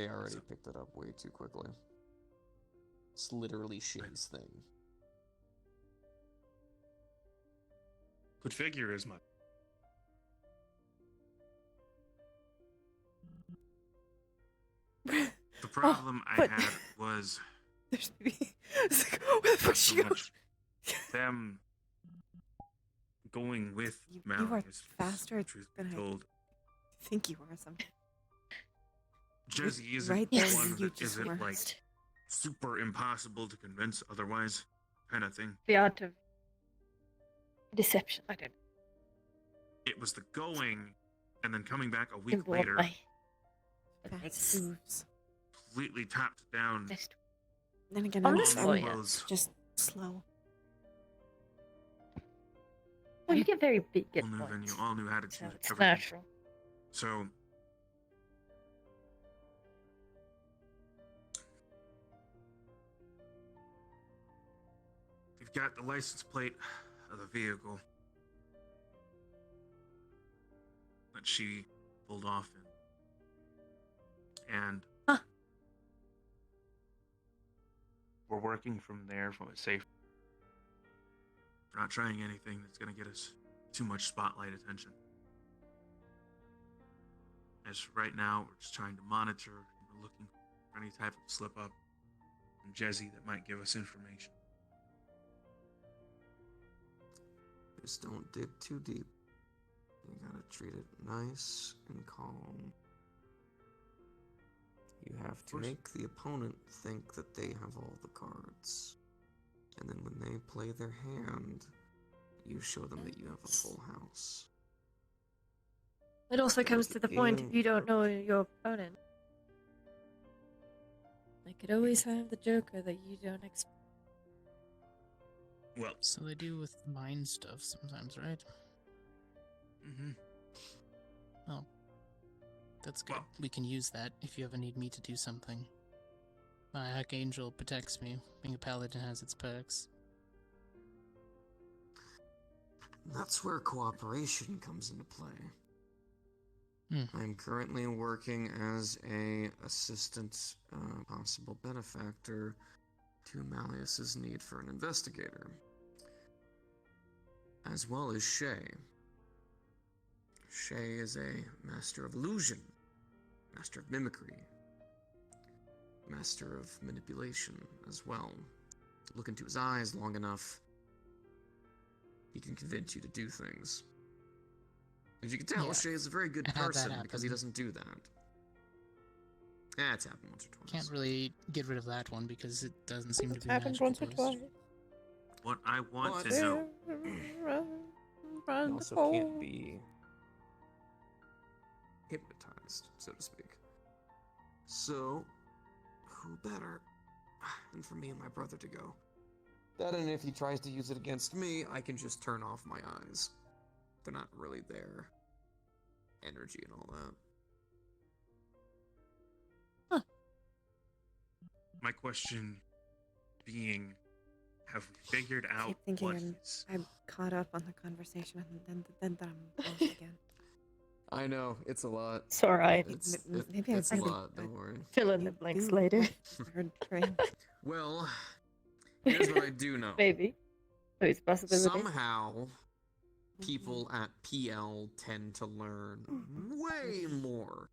already picked it up way too quickly. It's literally Shay's thing. Could figure as much. The problem I but- had was There's baby. It's like, where the fuck so she go? much them going with You Mallory. are is faster truth than be I told. think you are something. Jesse isn't right the there, one you that just isn't were. like super impossible to convince otherwise kind of thing. The art of deception. I don't know. It was the going and then coming back a week Involved later, by Fast moves. completely topped down. Mist. Then again, I'm I'm, just I'm was just slow. Well, you get very big at all new venue, once. all new attitude, So it's everything. natural. So we've got the license plate of the vehicle that she pulled off in. And we're working from there from a safe. We're not trying anything that's gonna get us too much spotlight attention. As right now, we're just trying to monitor and we're looking for any type of slip up from Jesse that might give us information. Just don't dig too deep. You gotta treat it nice and calm. You have to course. make the opponent think that they have all the cards. And then when they play their hand, you show them that you have a full house. It also That comes is to the the point game. if you don't know your opponent. I could always have the Joker that you don't expect. Well, So they do with mind stuff sometimes, right? mm-hmm. Oh. That's good. Well- We can use that if you ever need me to do something. My Archangel protects me. Being a paladin has its perks. That's where cooperation comes into play. I'm currently working as a assistant, possible benefactor to Malleus's need for an investigator, as well as Shay. Shay is a master of illusion, master of mimicry, master of manipulation as well. Look into his eyes long enough, he can convince you to do things. As you can tell, Yeah. Shay is a very good Had that person because he happen. doesn't do that. It's happened once or twice. Can't really get rid of that one because it doesn't seem to It's be happened magical once or to us. twice. What I want But- to know, Run, You also home. can't be hypnotized, so to speak. So, who better than for me and my brother to go? That, and if he tries to use it against me, I can just turn off my eyes. They're not really there. Energy and all that. my question being, have we figured I out keep thinking what I'm, he's... I'm caught up on the conversation and then I'm lost again. I know, it's a lot. It's alright. Maybe I it's a really- lot, don't worry. Fill in the blanks do later. Heard train. Well, here's what I do know. Maybe. There's possibility. Somehow, people at PL tend to learn way more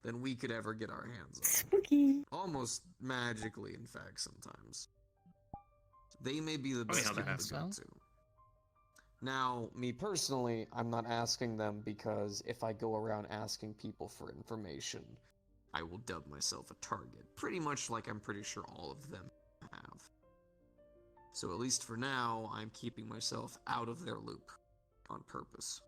than we could ever get our hands on. Spooky. Almost magically, in fact, sometimes. They may be the yeah, best that people happens. to go to. Now, me personally, I'm not asking them because if I go around asking people for information, I will dub myself a target. Pretty much like I'm pretty sure all of them have. So at least for now, I'm keeping myself out of their loop on purpose.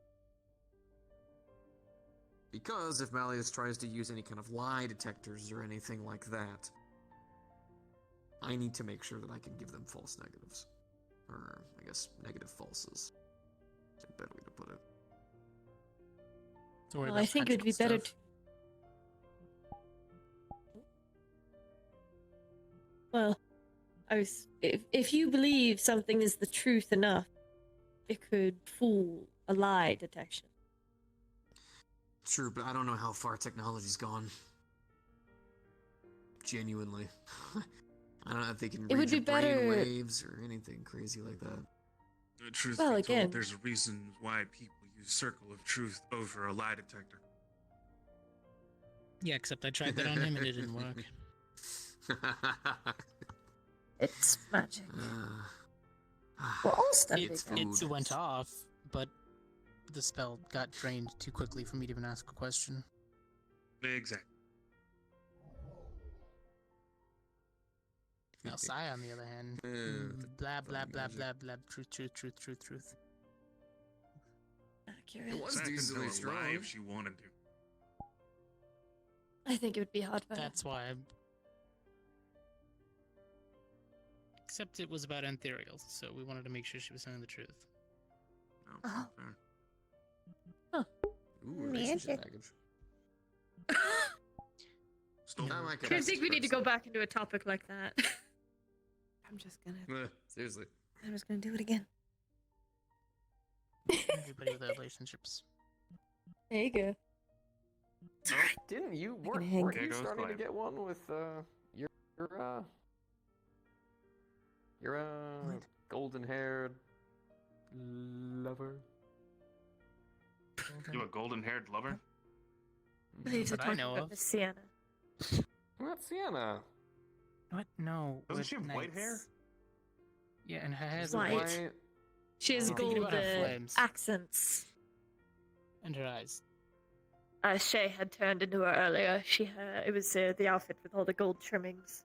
Because if Malleus tries to use any kind of lie detectors or anything like that, I need to make sure that I can give them false negatives. Or, I guess, negative falses. That's a better way to put it. Don't worry Well, I about think it would be punching better stuff. Well, if you believe something is the truth enough, it could fool a lie detection. True, but I don't know how far technology's gone. Genuinely. I don't know if they can It read would your be better- brain waves or anything crazy like that. The truth Well, be again- told, there's a reason why people use Circle of Truth over a lie detector. Yeah, except I tried that on him and it didn't work. It's magic. Uh, We're all studying It, that. it went off, but the spell got drained too quickly for me to even ask a question. Exactly. Now, Sai, on the other hand, blah, blah, blah, blah, blah, truth, truth, truth, truth, truth. Accurate. It was Zach can tell decently a lie strong. if she wanted to. I think it would be hard for her. That's why I'm... Except it was about Antherial, so we wanted to make sure she was telling the truth. No, Oh. fair. Ooh, relationship Magic. package. Stole Not like I don't think we need to go back into a topic like that. I'm just gonna Seriously. do it again. Everybody with their relationships. There you go. Didn't you gonna hang. weren't you There goes starting to Calliope. get one with your What? golden-haired lover? You a golden-haired lover? I believe they're That I talking know about of. the Sienna. Not Sienna. What? No. Doesn't with she have white hair? knights. Yeah, and her hair's White. white. She has I'm thinking about her golden flames. accents. And her eyes. Shay had turned into her earlier. It was the outfit with all the gold trimmings.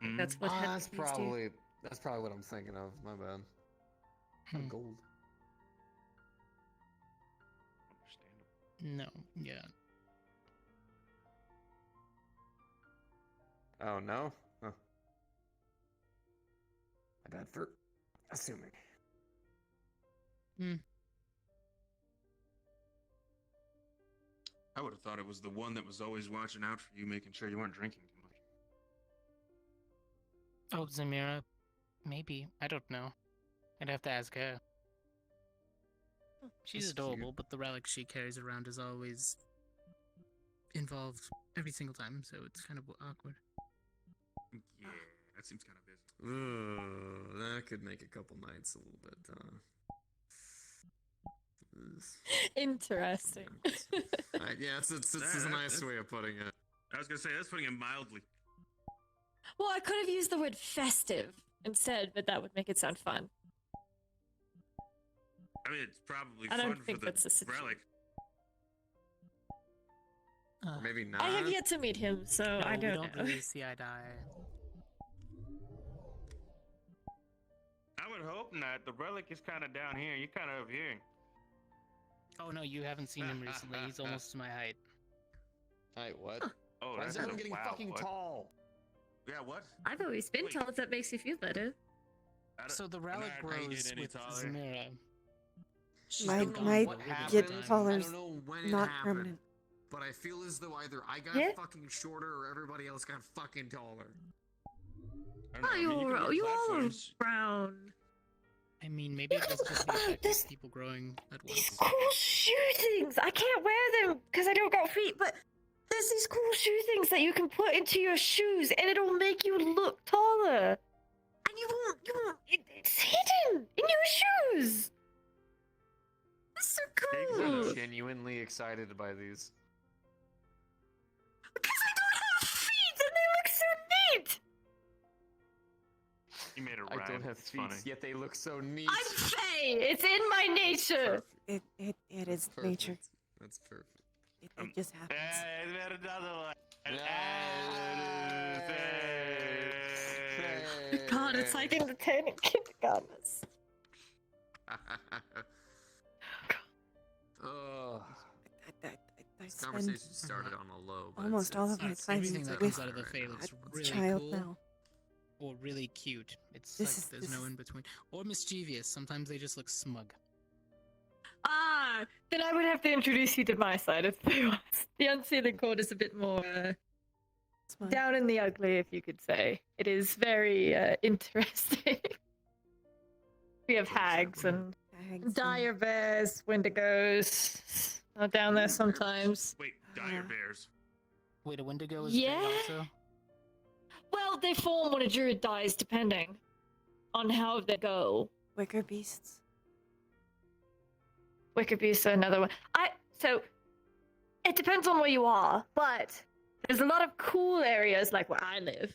Mm. That's what had That's confused you. probably what I'm thinking of. My bad. Hmm. Gold. Understandable. No, yeah. Oh no. Huh. My bad for assuming. I would have thought it was the one that was always watching out for you, making sure you weren't drinking too much. Oh, Zamira. Maybe. I don't know. I'd have to ask her. She's That's cute. adorable, but the relic she carries around is always involved every single time, so it's kind of awkward. Yeah, that seems kind of busy. That could make a couple nights a little bit, Interesting. yeah, it's a nice way of putting it. I was gonna say, that's putting it mildly. Well, I could have used the word festive instead, but that would make it sound fun. I mean, it's probably I don't fun think for that's the the situation. relic. Or maybe not. I have yet to meet him, so No, I we don't don't know. really see eye to eye. I would hope not. The relic is kind of down here. You're kind of up here. Oh no, you haven't seen him recently. He's almost to my height. Hey, what? Oh, Why that's is everyone a getting wow, fucking what? tall? Yeah, what? I've always been Wait. tall if that makes you feel better. I don't- So the I'm relic not gonna grows get any with taller. Zamira. She's My- been gone my for a really get long time. taller I is don't know when it not happened, permanent. but I feel as though either I got Yeah? fucking shorter or everybody else got fucking taller. I don't know, I mean, you can wear you all platforms. brown. I mean, maybe it was just the effect This- of people growing at These once. cool shoe things. I can't wear them because I don't got feet, but there's these cool shoe things that you can put into your shoes and it'll make you look taller. And it's hidden in your shoes. That's so cool. I'm genuinely excited by these. Because I don't have feet and they look so neat. You made a I rhyme. don't have It's feet, funny. yet they look so neat. I'm Faye. It's in my nature. Perfect. It is Perfect. nature. That's perfect. It just happens. Hey, there's another one. God, it's like entertaining kindergartners. Oh, I this spend conversation started on a low, but almost all of my It's time everything that with comes out of the Fae a looks really child cool now. or really cute. It's This like is- there's this no is- in between. Or mischievous. Sometimes they just look smug. Ah, then I would have to introduce you to my side of the The unsealing cord is a bit more It's fine. Down in the ugly, if you could say. It is very interesting. We have hags and Hags and- dire bears, wendigos are down there sometimes. Wait, dire bears. Wait, a Wendigo is Yeah. Fae also? Well, they form when a druid dies, depending on how they go. Wicker beasts. Wicked beasts are another one. So it depends on where you are, but there's a lot of cool areas like where I live,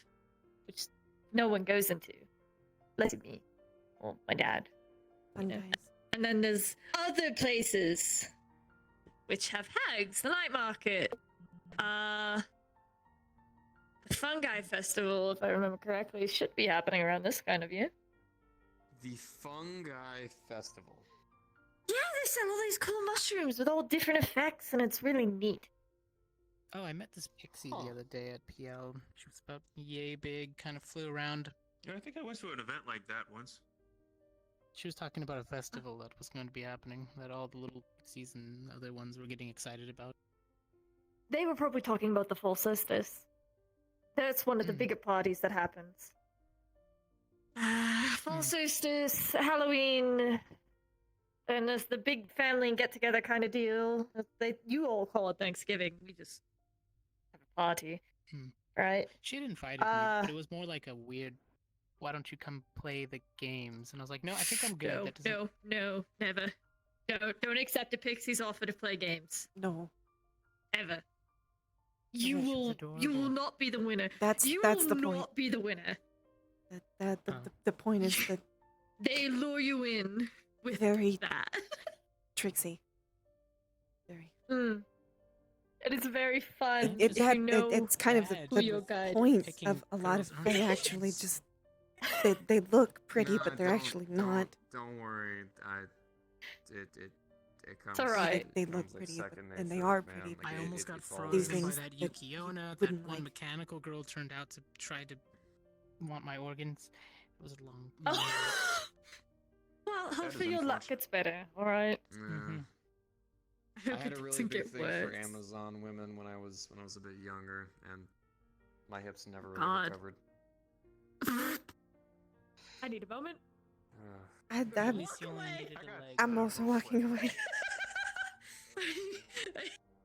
which no one goes into. Unless me. Or my dad. Fun Yeah. guys. And then there's other places which have hags, the night market, the fungi festival, If I remember correctly, should be happening around this kind of year. The Fungi Festival. Yeah, they sell all these cool mushrooms with all different effects, and it's really neat. Oh, I met this pixie Huh. the other day at PL. She was about yay big, kind of flew around. Yeah, I think I went to an event like that once. She was talking about a festival that was going to be happening, that all the little pixies and other ones were getting excited about. They were probably talking about the fall solstice. That's one of the bigger parties that happens. Fall solstice, Halloween, and there's the big family get together kind of deal. You all call it Thanksgiving. We just have a party, Hmm. right? She had invited me, but it was more like a weird, why don't you come play the games? And I was like, no, I think I'm good. No, That doesn't... no, never. Don't accept a pixie's offer to play games. No, Ever. You Gosh, will it's you will adorable. not be the winner. that's You that's will the point. not be the winner. The point is that They lure you in with very that. tricksy. Very. It is very fun. It, just had, you know it's kind of the, bad who the your guide point picking of a lot of girls' they arms. actually just they look pretty, Nah, but they're don't- actually don't- not. Don't worry. It comes. alright. They it look comes like pretty, but- second and they nature, are man. pretty, Like, I but almost got follows These frozen by things that that Yukiona. That wouldn't one like. mechanical girl turned out to try to want my organs. It was a long. Well, is hopefully your luck unfortunate. gets better, alright? Yeah. Mhm. I I hope had it a really doesn't big get thing worse. for Amazon women when I was a bit younger, and my hips never really God. recovered. I need a moment. Ugh. At I'm least you only away. needed a leg. I'm also walking away.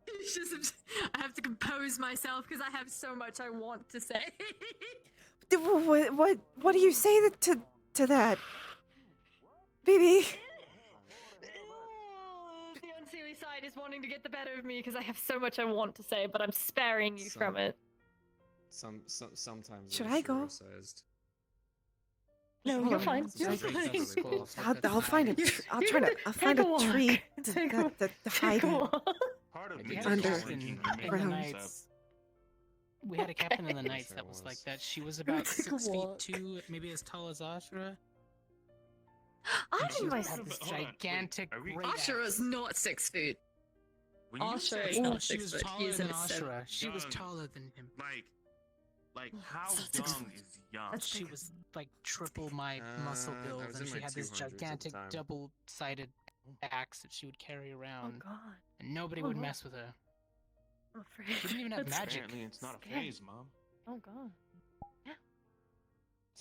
It's just, I have to compose myself because I have so much I want to say. What do you say to that, baby? The unseelie side is wanting to get the better of me because I have so much I want to say, but I'm sparing you from it. Sometimes Should they're I go? short-sized. No, Sure. you're fine. It's You're like- fine. That's really cool. I'll find a. I'll try to. I'll find a Take a walk. tree Take a- to hide Take a in. walk. Part of We me had is a Under captain thinking in to make the Brown. things up. nights. We had a captain in the Okay. nights Sure that was like was. that. She was about Take a 6 feet walk. 2, maybe as tall as Ashura. I And she didn't had myself. this Hold on, wait, gigantic are we- great Ashura is axe. not 6 feet. When you Ashura say is No, not she 6 was foot. taller He's than in a seven. Ashura. She was Young. taller than him. like how That's young expensive. is young? That's She was like triple my muscle I build, was and in she my had this 200s at the gigantic time. double-sided axe that she would carry Oh around, god. and nobody Oh, would no. mess with her. I'm afraid. She didn't even have That's- magic. Apparently, it's not a Scary. phase, Mom. Oh god.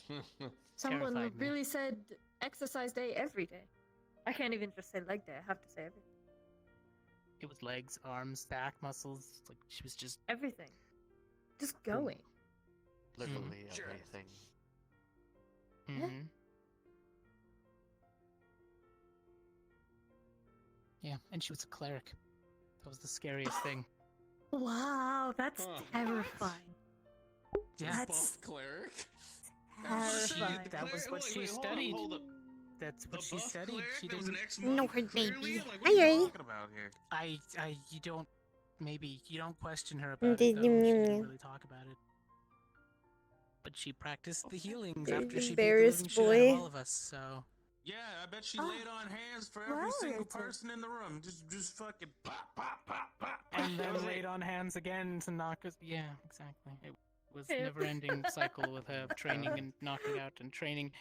Terrified Someone me. really said exercise day every day. I can't even just say leg day. I have to say everything. It was legs, arms, back muscles. Like she was just. Everything. Just going. Literally Sure. everything. Mhm. Yeah, and she was a cleric. That was the scariest thing. Wow, that's Huh. terrifying. Yeah, That's cleric. terrifying. that was what she studied. That's what she studied. She didn't. No, her baby. What are Hi, you Ray. talking about here? You don't maybe you don't question her about it, though. She didn't really talk about it. But she practiced the healings after she beat the living shit out of all of us, so... Yeah, I bet she laid on hands for every single person in the room. Just fucking pop, pop, pop, pop. And then laid on hands again to knock us... Yeah, exactly. It was a never-ending cycle with her training and knocking out and training.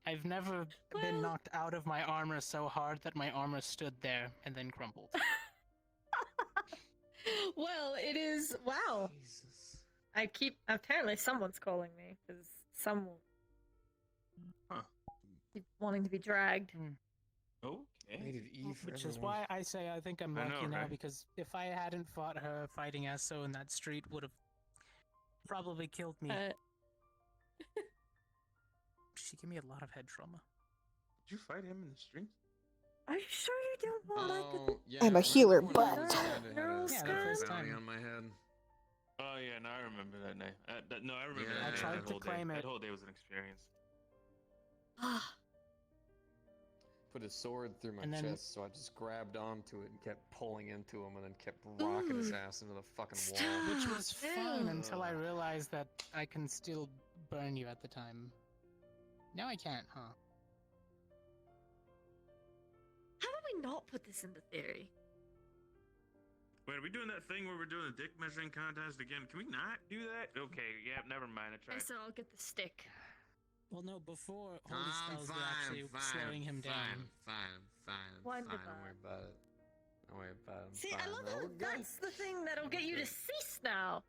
I've never been knocked out of my armor so hard that my armor stood there and then crumbled. Well, it is. Wow. Jesus. Apparently, someone's calling me because someone. Keep wanting to be dragged. Okay. Rated E for Which is everyone. why I say I think I'm I lucky know, now, right? because if I hadn't fought her fighting Esso in that street, would have probably killed me. She gave me a lot of head trauma. Did you fight him in the street? Are you sure you don't want Oh, yeah. I'm a healer, when but- I was kinda had Neural a Yeah, the first bounty time. on my head. Oh yeah, no, I remember that night. No, I remember Yeah. that I night. tried That to whole claim day. it. That whole day was an experience. Put his sword through my And then- chest, so I just grabbed onto it and kept pulling into him, and then kept rocking his ass into the fucking wall. Stop. Which was fine Ew. until I realized that I can still burn you at the time. Now I can't, huh? How do we not put this into theory? Wait, are we doing that thing where we're doing the dick measuring contest again? Can we not do that? Okay, yeah, never mind. I tried. So I'll get the stick. Well, no, before Holy Spells were actually slowing him down. Fine. Wonderful. Don't worry about it. Don't worry about it. I'm See, fine. I love No, how we're good. that's the thing that'll get you to Okay. cease now.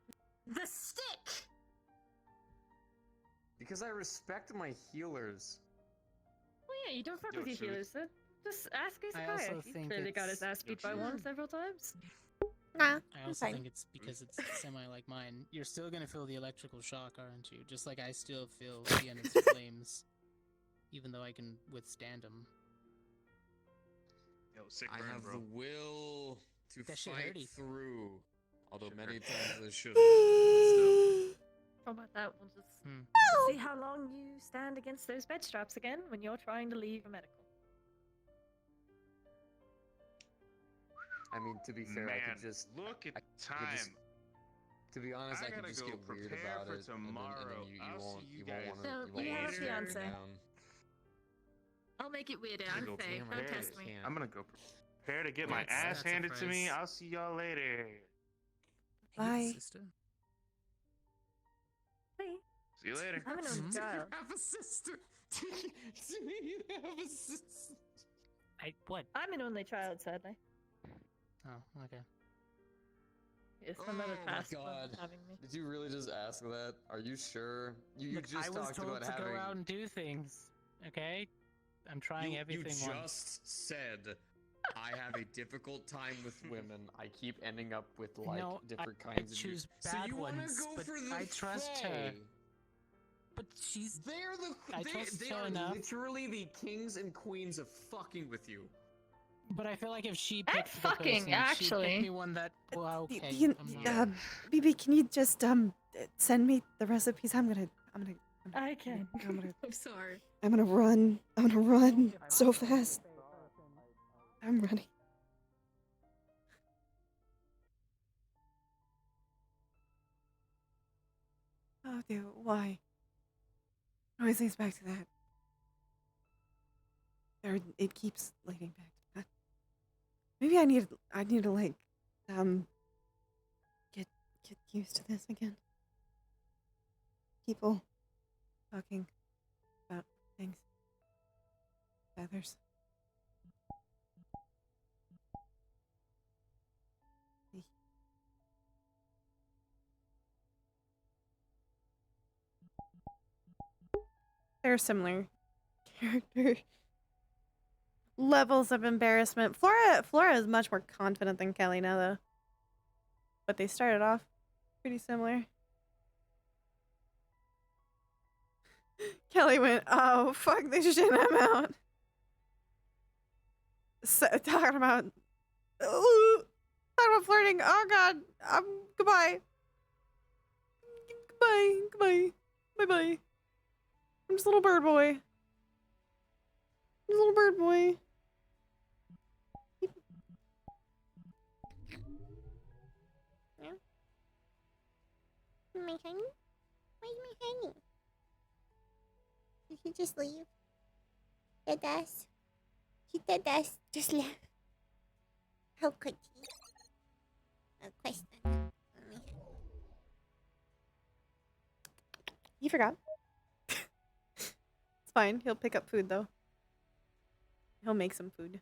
The stick. Because I respect my healers. Well, yeah, you don't fuck Yo, with your should we- healers. Then just ask I also Izakaya. He's think clearly got his it's- ass beat by one several times. Nah, I I'm also fine. think it's because it's semi like mine. You're still gonna feel the electrical shock, aren't you? Just like I still feel Sienna's flames, even though I can withstand them. Yo, sick I burn, have bro. the will to That shit fight hurty. through. Although Shit many hurt. times I shouldn't. But still. How about that? We'll just Hmm. see how long you stand against those bed straps again when you're trying to leave a medical. I mean, to be fair, I Man, could just. look at I the could time. just- To be honest, I, could gotta just go get weird prepare about for it, tomorrow. and then you I'll won't, see you you guys won't So, want to. you have a later. fiance. I'll make it weirder. I I'm go Faye. prepare. Don't test me. I'm gonna go prepare to get my That's- ass that's a handed to me. phrase. I'll see y'all later. Bye. Sister. Hey, See you later. I'm an only Mhm. child. have a sister. Do you have a sister? What? I'm an only child, sadly. Oh, okay. Yes, my mother Oh my passed God. from having me. Did you really just ask that? Are you sure? You Look, just I was talked told about to having. go out and do things. Okay, I'm trying you everything just once. said I have a difficult time with women. I keep ending up with like No, different I kinds of. choose so bad you wanna ones, go but for the I trust her. Fae. But she's. They're the. I they trust they her are enough. literally the kings and queens of fucking with you. But I feel like if she At picked the fucking, person, she'd actually. pick me one that. Well, Y- okay. you- I'm not- Yeah. BB, can you just send me the recipes? I'm gonna I can. I'm gonna I'm sorry. I'm gonna run. I'm gonna run so fast. I'm running. Oh, dude, why? Always leads back to that. Or it keeps leading back to that. Maybe I need to like get used to this again. People talking about things. Feathers. They're similar character levels of embarrassment. Flora is much more confident than Kelly now, though. But they started off pretty similar. Kelly went, "Oh fuck this shit, I'm out." So, talking about flirting. Oh god, goodbye. Bye bye. I'm just a little bird boy. Just a little bird boy. my honey? Where's my honey? Did he just leave? Dead ass. He dead ass just left. How could he? A question. He forgot. It's fine. He'll pick up food though. He'll make some food.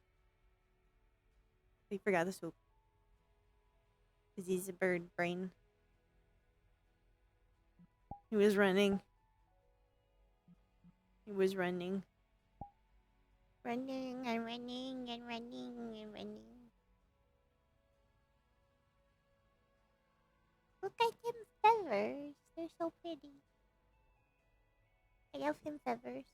He forgot the soup. Because he's a bird brain. He was running. He was running. Running and running and running and running. Look at him feathers. They're so pretty. I love him feathers.